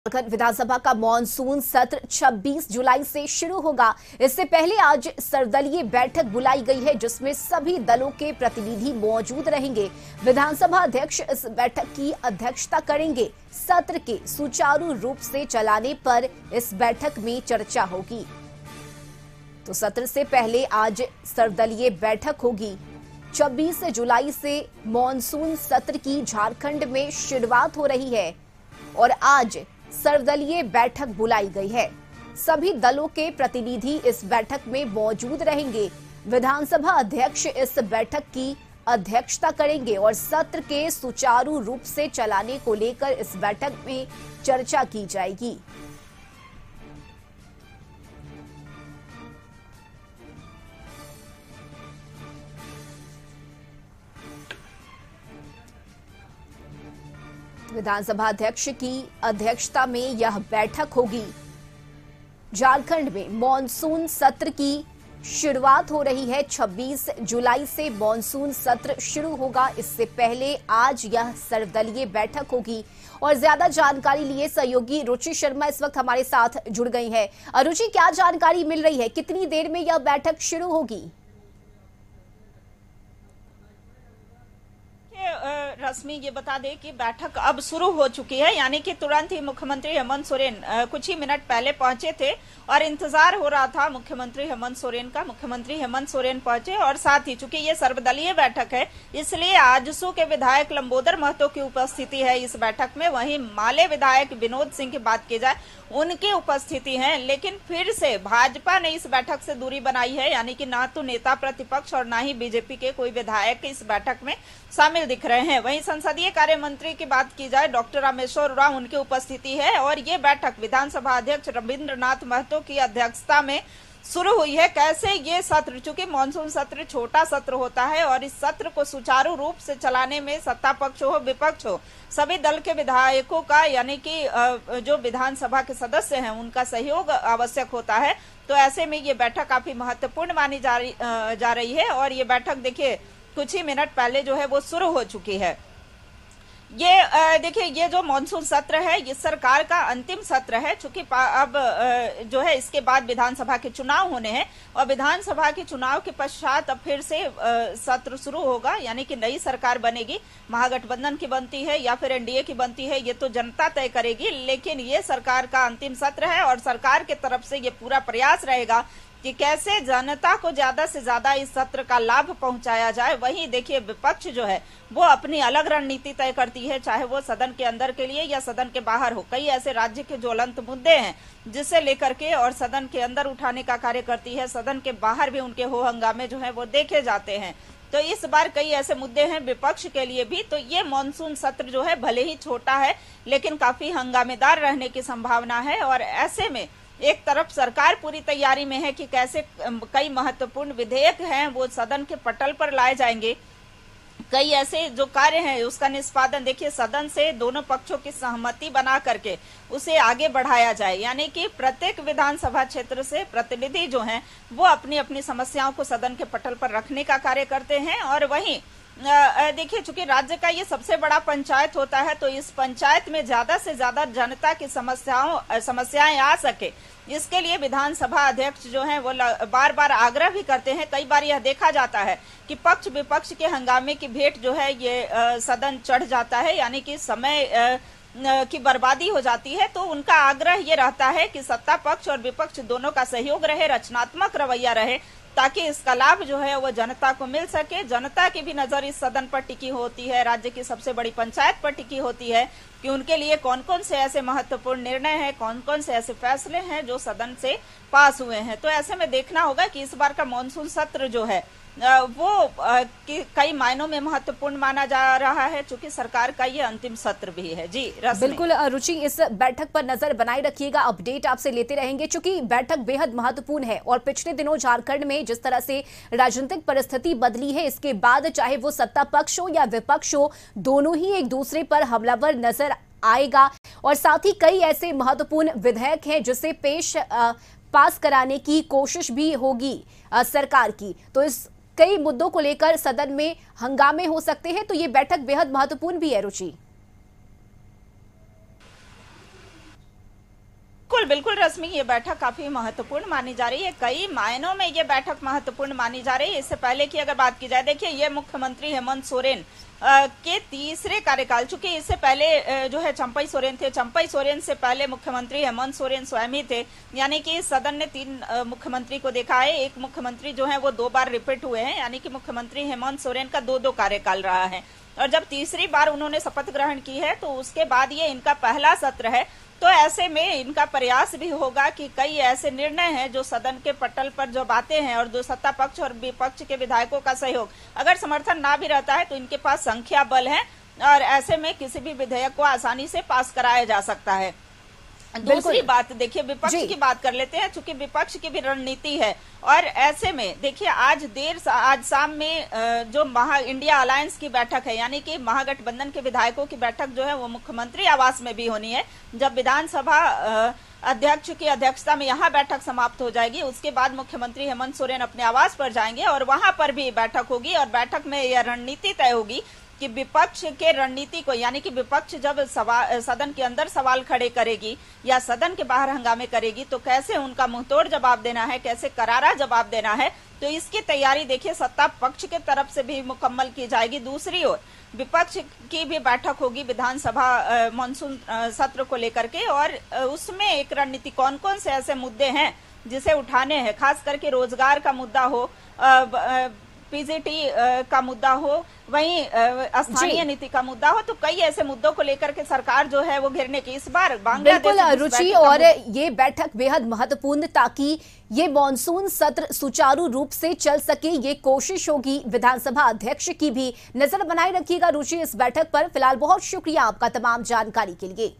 झारखंड विधानसभा का मॉनसून सत्र 26 जुलाई से शुरू होगा। इससे पहले आज सर्वदलीय बैठक बुलाई गई है, जिसमें सभी दलों के प्रतिनिधि मौजूद रहेंगे। विधानसभा अध्यक्ष इस बैठक की अध्यक्षता करेंगे। सत्र के सुचारू रूप से चलाने पर इस बैठक में चर्चा होगी। तो सत्र से पहले आज सर्वदलीय बैठक होगी। 26 जुलाई से मॉनसून सत्र की झारखंड में शुरुआत हो रही है और आज सर्वदलीय बैठक बुलाई गई है। सभी दलों के प्रतिनिधि इस बैठक में मौजूद रहेंगे। विधानसभा अध्यक्ष इस बैठक की अध्यक्षता करेंगे और सत्र के सुचारू रूप से चलाने को लेकर इस बैठक में चर्चा की जाएगी। विधानसभा अध्यक्ष की अध्यक्षता में यह बैठक होगी। झारखंड में मॉनसून सत्र की शुरुआत हो रही है। 26 जुलाई से मॉनसून सत्र शुरू होगा। इससे पहले आज यह सर्वदलीय बैठक होगी और ज्यादा जानकारी लिए सहयोगी रुचि शर्मा इस वक्त हमारे साथ जुड़ गई है। रुचि, क्या जानकारी मिल रही है? कितनी देर में यह बैठक शुरू होगी? रश्मि, ये बता दें कि बैठक अब शुरू हो चुकी है, यानी कि तुरंत ही मुख्यमंत्री हेमंत सोरेन कुछ ही मिनट पहले पहुंचे थे और इंतजार हो रहा था मुख्यमंत्री हेमंत सोरेन का। मुख्यमंत्री हेमंत सोरेन पहुंचे और साथ ही चूंकि ये सर्वदलीय बैठक है, इसलिए आजसू के विधायक लंबोदर महतो की उपस्थिति है इस बैठक में। वहीं माले विधायक विनोद सिंह की बात की जाए, उनकी उपस्थिति है। लेकिन फिर से भाजपा ने इस बैठक से दूरी बनाई है, यानी कि ना तो नेता प्रतिपक्ष और ना ही बीजेपी के कोई विधायक इस बैठक में शामिल दिख रहे हैं। वहीं संसदीय कार्य मंत्री की बात की जाए, डॉक्टर रामेश्वर उरांव, उनकी उपस्थिति है और ये बैठक विधानसभा अध्यक्ष रविंद्रनाथ महतो की अध्यक्षता में शुरू हुई है। कैसे ये सत्र, चूंकि मानसून सत्र छोटा सत्र होता है और इस सत्र को सुचारू रूप से चलाने में सत्ता पक्ष हो विपक्ष हो सभी दल के विधायकों का, यानी कि जो विधानसभा के सदस्य हैं, उनका सहयोग आवश्यक होता है। तो ऐसे में ये बैठक काफी महत्वपूर्ण मानी जा रही है और ये बैठक देखिए कुछ ही मिनट पहले जो है वो शुरू हो चुकी है। ये देखिए, ये जो मानसून सत्र है ये सरकार का अंतिम सत्र है, चूंकि अब जो है इसके बाद विधानसभा के चुनाव होने हैं और विधानसभा के चुनाव के पश्चात अब फिर से सत्र शुरू होगा, यानी कि नई सरकार बनेगी। महागठबंधन की बनती है या फिर एनडीए की बनती है, ये तो जनता तय करेगी। लेकिन ये सरकार का अंतिम सत्र है और सरकार की तरफ से ये पूरा प्रयास रहेगा कि कैसे जनता को ज्यादा से ज्यादा इस सत्र का लाभ पहुंचाया जाए। वहीं देखिए विपक्ष जो है वो अपनी अलग रणनीति तय करती है, चाहे वो सदन के अंदर के लिए या सदन के बाहर हो। कई ऐसे राज्य के ज्वलंत मुद्दे हैं जिसे लेकर के और सदन के अंदर उठाने का कार्य करती है, सदन के बाहर भी उनके हो हंगामे जो है वो देखे जाते हैं। तो इस बार कई ऐसे मुद्दे हैं विपक्ष के लिए भी। तो ये मानसून सत्र जो है भले ही छोटा है लेकिन काफी हंगामेदार रहने की संभावना है और ऐसे में एक तरफ सरकार पूरी तैयारी में है कि कैसे कई महत्वपूर्ण विधेयक हैं वो सदन के पटल पर लाए जाएंगे। कई ऐसे जो कार्य हैं उसका निष्पादन देखिए सदन से दोनों पक्षों की सहमति बना करके उसे आगे बढ़ाया जाए, यानी कि प्रत्येक विधानसभा क्षेत्र से प्रतिनिधि जो हैं वो अपनी अपनी समस्याओं को सदन के पटल पर रखने का कार्य करते हैं। और वहीं देखिए, चूंकि राज्य का ये सबसे बड़ा पंचायत होता है तो इस पंचायत में ज्यादा से ज्यादा जनता की समस्याएं आ सके, इसके लिए विधानसभा अध्यक्ष जो हैं वो बार बार आग्रह भी करते हैं। कई बार यह देखा जाता है कि पक्ष विपक्ष के हंगामे की भेंट जो है ये सदन चढ़ जाता है, यानी कि समय की बर्बादी हो जाती है। तो उनका आग्रह ये रहता है कि सत्ता पक्ष और विपक्ष दोनों का सहयोग रहे, रचनात्मक रवैया रहे, ताकि इसका लाभ जो है वो जनता को मिल सके। जनता की भी नजर इस सदन पर टिकी होती है, राज्य की सबसे बड़ी पंचायत पर टिकी होती है कि उनके लिए कौन कौन से ऐसे महत्वपूर्ण निर्णय हैं, कौन कौन से ऐसे फैसले हैं जो सदन से पास हुए हैं। तो ऐसे में देखना होगा कि इस बार का मानसून सत्र जो है वो कई मायनों में महत्वपूर्ण माना जा रहा है, चूंकि सरकार का ये अंतिम सत्र भी है। जी बिल्कुल रुचि, इस बैठक पर नजर बनाए रखिएगा, अपडेट आपसे लेते रहेंगे, चूंकि बैठक बेहद महत्वपूर्ण है और पिछले दिनों झारखंड में जिस तरह से राजनीतिक परिस्थिति बदली है, इसके बाद चाहे वो सत्ता पक्ष हो या विपक्ष हो, दोनों ही एक दूसरे पर हमलावर नजर आएगा और साथ ही कई ऐसे महत्वपूर्ण विधेयक हैं जिसे पास कराने की कोशिश भी होगी सरकार की। तो इस कई मुद्दों को लेकर सदन में हंगामे हो सकते हैं, तो ये बैठक बेहद महत्वपूर्ण भी है। रुचि, बिल्कुल रश्मि, ये बैठक काफी महत्वपूर्ण मानी जा रही है। कई मायनों में ये बैठक महत्वपूर्ण मानी जा रही है। इससे पहले की अगर बात की जाए, देखिए ये मुख्यमंत्री हेमंत सोरेन के तीसरे कार्यकाल, चूंकि इससे पहले जो है चंपई सोरेन थे, चंपई सोरेन से पहले मुख्यमंत्री हेमंत सोरेन स्वयं ही थे। यानी कि सदन ने 3 मुख्यमंत्री को देखा है। एक मुख्यमंत्री जो है वो 2 बार रिपीट हुए हैं, यानी कि मुख्यमंत्री हेमंत सोरेन का 2-2 कार्यकाल रहा है। और जब तीसरी बार उन्होंने शपथ ग्रहण की है तो उसके बाद ये इनका पहला सत्र है। तो ऐसे में इनका प्रयास भी होगा कि कई ऐसे निर्णय हैं जो सदन के पटल पर जब आते हैं और जो सत्ता पक्ष और विपक्ष के विधायकों का सहयोग अगर समर्थन ना भी रहता है तो इनके पास संख्या बल है और ऐसे में किसी भी विधेयक को आसानी से पास कराया जा सकता है। दूसरी बात देखिए, विपक्ष की बात कर लेते हैं, चूंकि विपक्ष की भी रणनीति है। और ऐसे में देखिए आज शाम में जो इंडिया अलायंस की बैठक है, यानी कि महागठबंधन के विधायकों की बैठक जो है वो मुख्यमंत्री आवास में भी होनी है। जब विधानसभा अध्यक्ष की अध्यक्षता में यहाँ बैठक समाप्त हो जाएगी, उसके बाद मुख्यमंत्री हेमंत सोरेन अपने आवास पर जाएंगे और वहां पर भी बैठक होगी। और बैठक में यह रणनीति तय होगी कि विपक्ष के रणनीति को, यानी कि विपक्ष जब सदन के अंदर सवाल खड़े करेगी या सदन के बाहर हंगामे करेगी तो कैसे उनका मुंहतोड़ जवाब देना है, कैसे करारा जवाब देना है। तो इसकी तैयारी देखिए सत्ता पक्ष के तरफ से भी मुकम्मल की जाएगी। दूसरी ओर विपक्ष की भी बैठक होगी विधानसभा मानसून सत्र को लेकर के, और उसमें एक रणनीति कौन कौन से ऐसे मुद्दे हैं जिसे उठाने हैं, खास करके रोजगार का मुद्दा हो, पीजीटी का मुद्दा हो, वहीं स्थानीय नीति का मुद्दा हो। तो कई ऐसे मुद्दों को लेकर के सरकार जो है वो घेरने की इस बार बिल्कुल रुचि, और ये बैठक बेहद महत्वपूर्ण ताकि ये मॉनसून सत्र सुचारू रूप से चल सके, ये कोशिश होगी। विधानसभा अध्यक्ष की भी नजर बनाए रखिएगा रुचि इस बैठक पर। फिलहाल बहुत शुक्रिया आपका तमाम जानकारी के लिए।